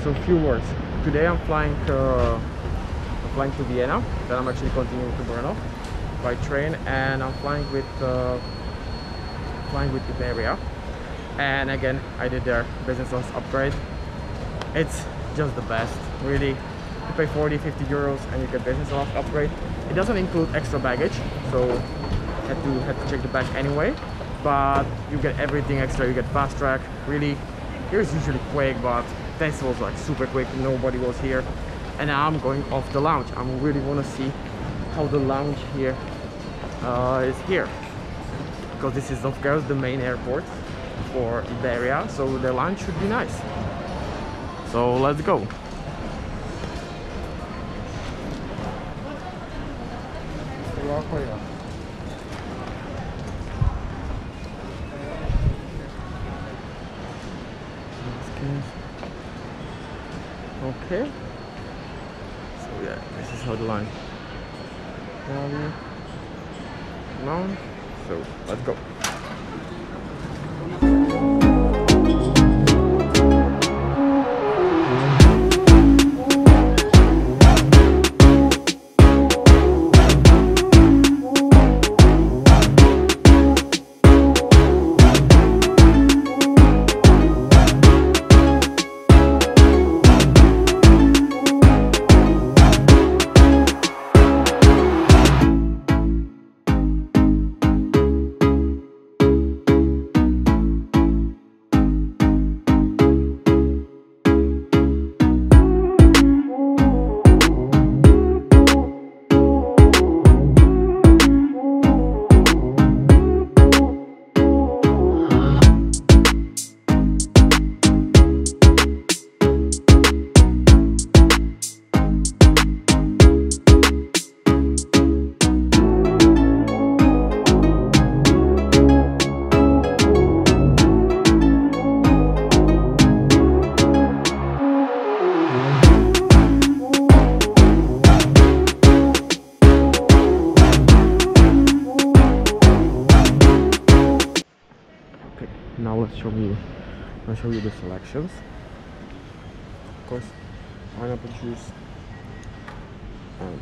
So few words. Today I'm flying to Vienna. Then I'm actually continuing to Brno by train, and I'm flying with Iberia. And again, I did their business class upgrade. It's just the best, really. You pay 40-50 euros and you get business class upgrade. It doesn't include extra baggage, so had to check the bag anyway. But you get everything extra. You get fast track. Really, here's usually quick, but this was like super quick. Nobody was here, and now I'm going off the lounge. I really want to see how the lounge here is here, because this is of course the main airport for Iberia, so the lounge should be nice. So let's go. Okay, so yeah, this is how the line Lounge. So let's go. Now I'll show you the selections. Of course, pineapple juice. And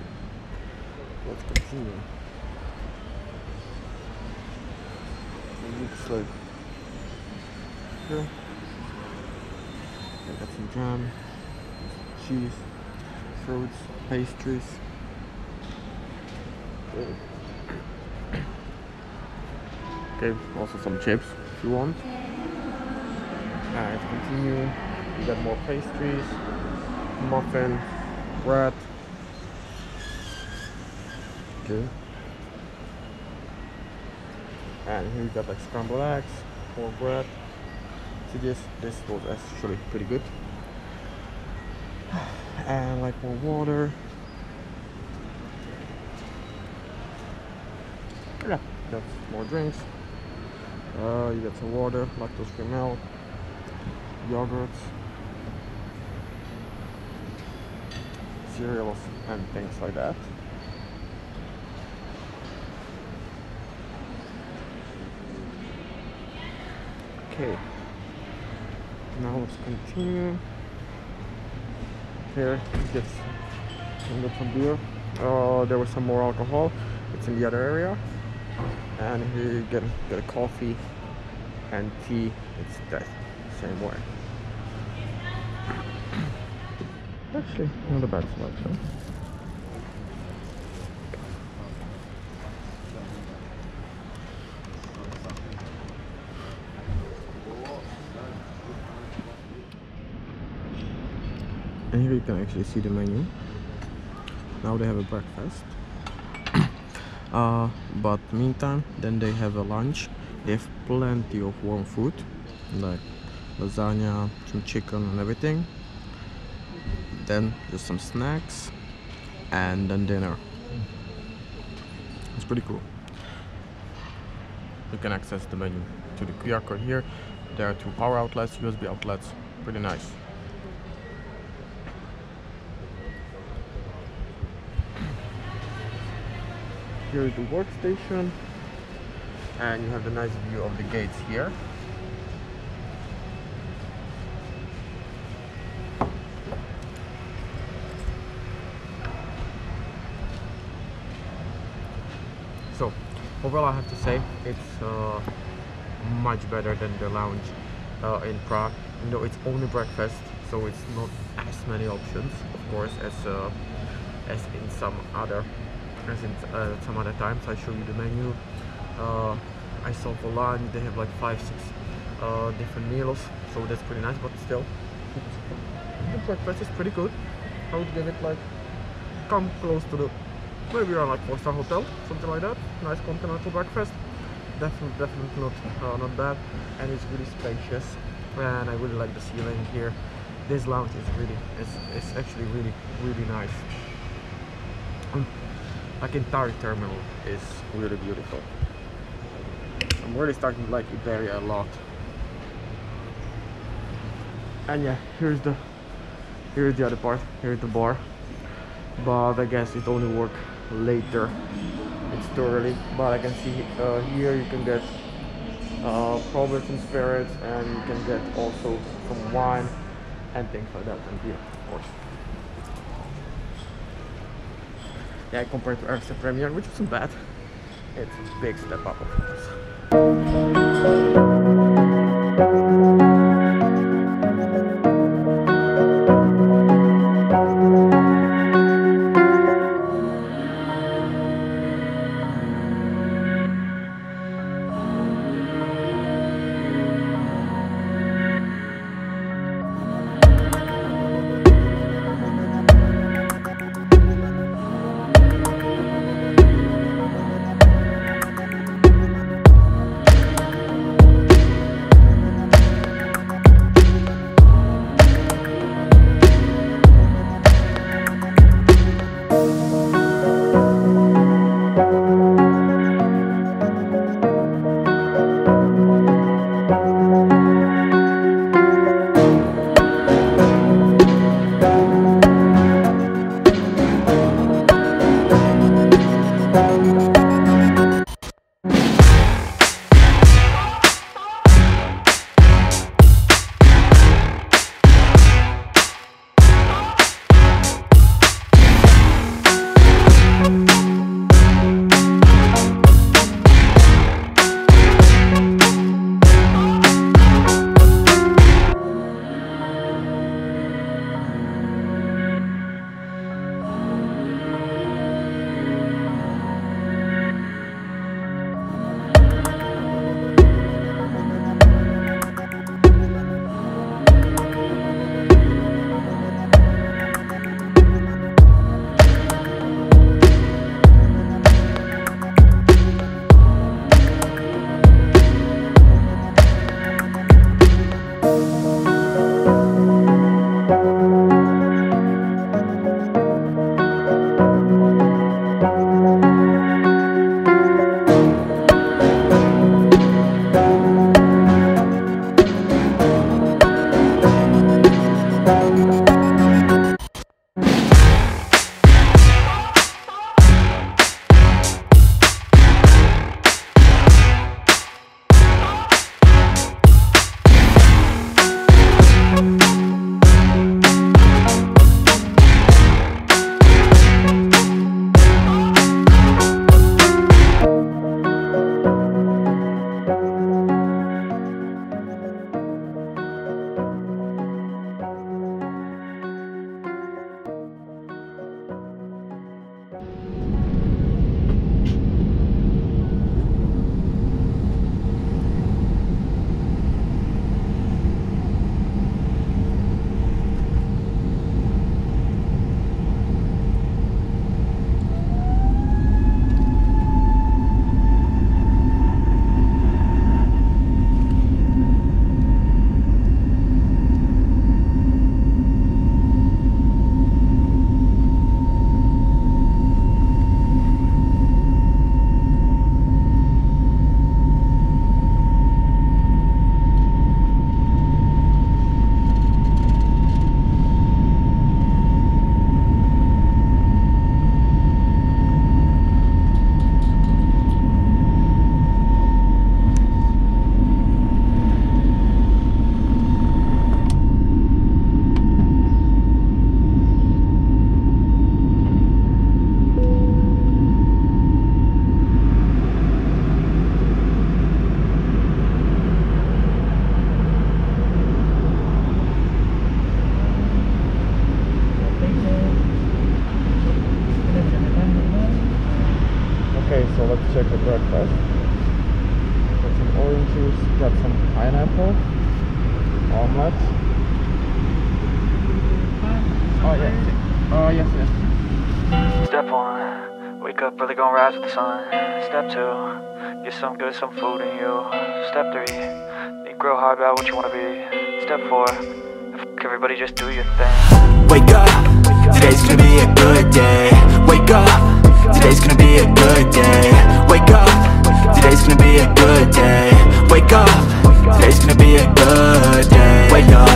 let's continue. It looks like here. I got some jam, cheese, fruits, pastries. Okay, also some chips if you want. And to continue, you got more pastries, muffin, bread. Okay. And here you got like scrambled eggs, more bread. See this was actually pretty good. And like more water. Yeah, that's more drinks. You got some water, lactose-free milk, yogurts, cereals, and things like that. Okay, now let's continue. Here you get some beer. There was some more alcohol. It's in the other area. And here you get a coffee and tea. It's that same way. Actually, not a bad selection. And here you can actually see the menu. Now they have a breakfast. But meantime, then they have a lunch. They have plenty of warm food, like lasagna, some chicken and everything. Then just some snacks, and then dinner. It's pretty cool. You can access the menu to the QR code here. There are 2 power outlets, USB outlets. Pretty nice. Here is the workstation, and you have the nice view of the gates here. Overall, I have to say it's much better than the lounge in Prague. You know, it's only breakfast, so it's not as many options, of course, as in some other times. I show you the menu. I saw for lunch they have like 5-6 different meals, so that's pretty nice. But still, the breakfast is pretty good. I would give it like come close to the maybe around like 4-star hotel, something like that. Nice continental breakfast. Definitely not bad, and it's really spacious. And I really like the ceiling here. This lounge is it's actually really nice. Like entire terminal is really beautiful. I'm really starting to like Iberia a lot. And yeah, here's the other part. Here's the bar, but I guess it only works later. It's too early, but I can see here you can get probably some spirits, and you can get also some wine and things like that, and beer, of course. Yeah, compared to Airstep Premier, which wasn't bad, it's a big step up, of course. check the breakfast. Got some orange juice, got some pineapple, omelette. Oh yeah. Oh yes, yes. Step 1, wake up early, gonna rise with the sun. Step 2, get some good, some food in you. Step 3, think real hard about what you wanna be. Step 4, everybody just do your thing. Wake up, today's gonna be a good day. Wake up, today's gonna be a good day. Wake up, today's gonna be a good day. Wake up, today's gonna be a good day. Wake up,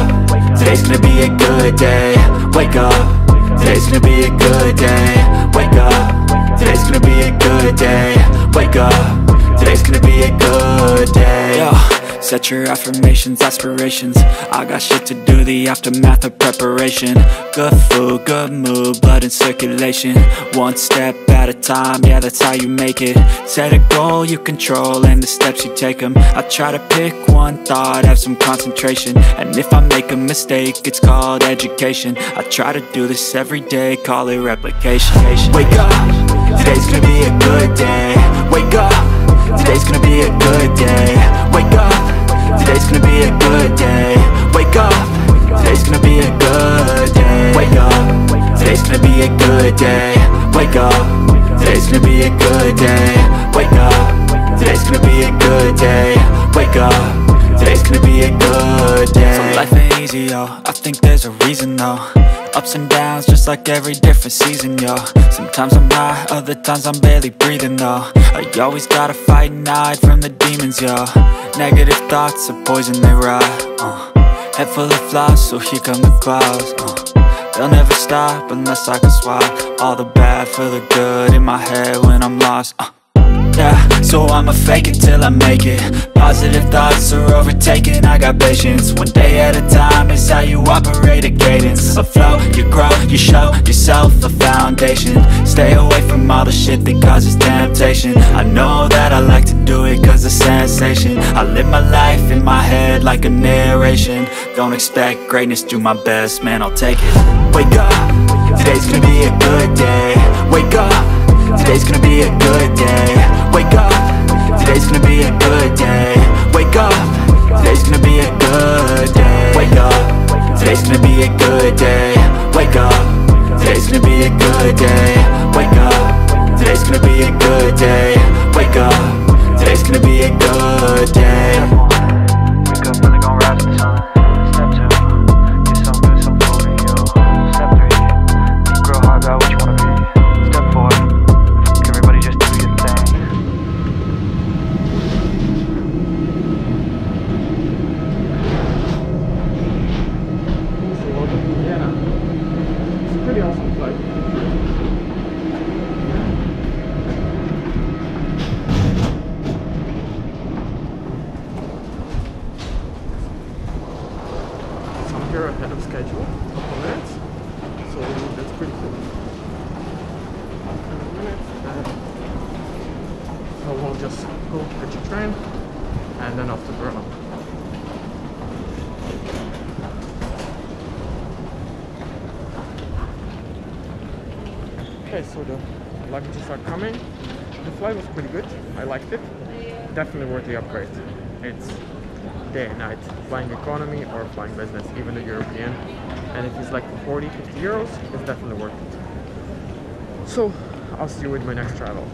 today's gonna be a good day. Wake up, today's gonna be a good day. Wake up, today's gonna be a good day. Wake up, today's gonna be a good day. Yo, set your affirmations, aspirations. I got shit to do, the aftermath of preparation. Good food, good mood, blood in circulation. One step at a time, yeah, that's how you make it. Set a goal you control and the steps you take them. I try to pick one thought, have some concentration. And if I make a mistake, it's called education. I try to do this every day, call it replication. Wake up, today's gonna be a good day. Wake up, today's gonna be a good day. Wake up, today's gonna be a good day. Wake up, today's gonna be a good day. Wake up, today's gonna be a good day. Wake up, today's gonna be a good day. Wake up, today's gonna be a good day. Wake up, today's gonna be a good day. So life ain't easy, yo, I think there's a reason though. Ups and downs, just like every different season, yo. Sometimes I'm high, other times I'm barely breathing, though. I always gotta fight and hide from the demons, yo. Negative thoughts are poison, they rot. Head full of flies, so here come the clouds. They'll never stop unless I can swap all the bad for the good in my head when I'm lost. Yeah, so I'ma fake it till I make it. Positive thoughts are overtaken, I got patience. One day at a time is how you operate a cadence. A flow, you grow, you show yourself a foundation. Stay away from all the shit that causes temptation. I know that I like to do it cause it's sensation. I live my life in my head like a narration. Don't expect greatness, do my best, man, I'll take it. Wake up, today's gonna be a good day. Wake up, today's gonna be a good day. Wake up, today's gonna be a good day. Wake up, today's gonna be a good day. Wake up, today's gonna be a good day. Wake up, today's gonna be a good day. Wake up, today's gonna be a good day. Wake up, today's gonna be a good day. Wake up early, gonna rise with the sun. Step 2, get some good, some food in you. Step 3, think real hard about what you wanna be. Step 4, everybody just do your thing. So welcome to Vienna. It's a pretty awesome flight. So I'm here ahead of schedule, a couple minutes. So that's pretty cool. So we'll just go catch a train and then off to Brno. Okay, so the luggages are coming. The flight was pretty good. I liked it. Definitely worth the upgrade. It's day and night. Flying economy or flying business, even the European. And if it's like for 40, 50 euros, it's definitely worth it. So I'll see you with my next travel.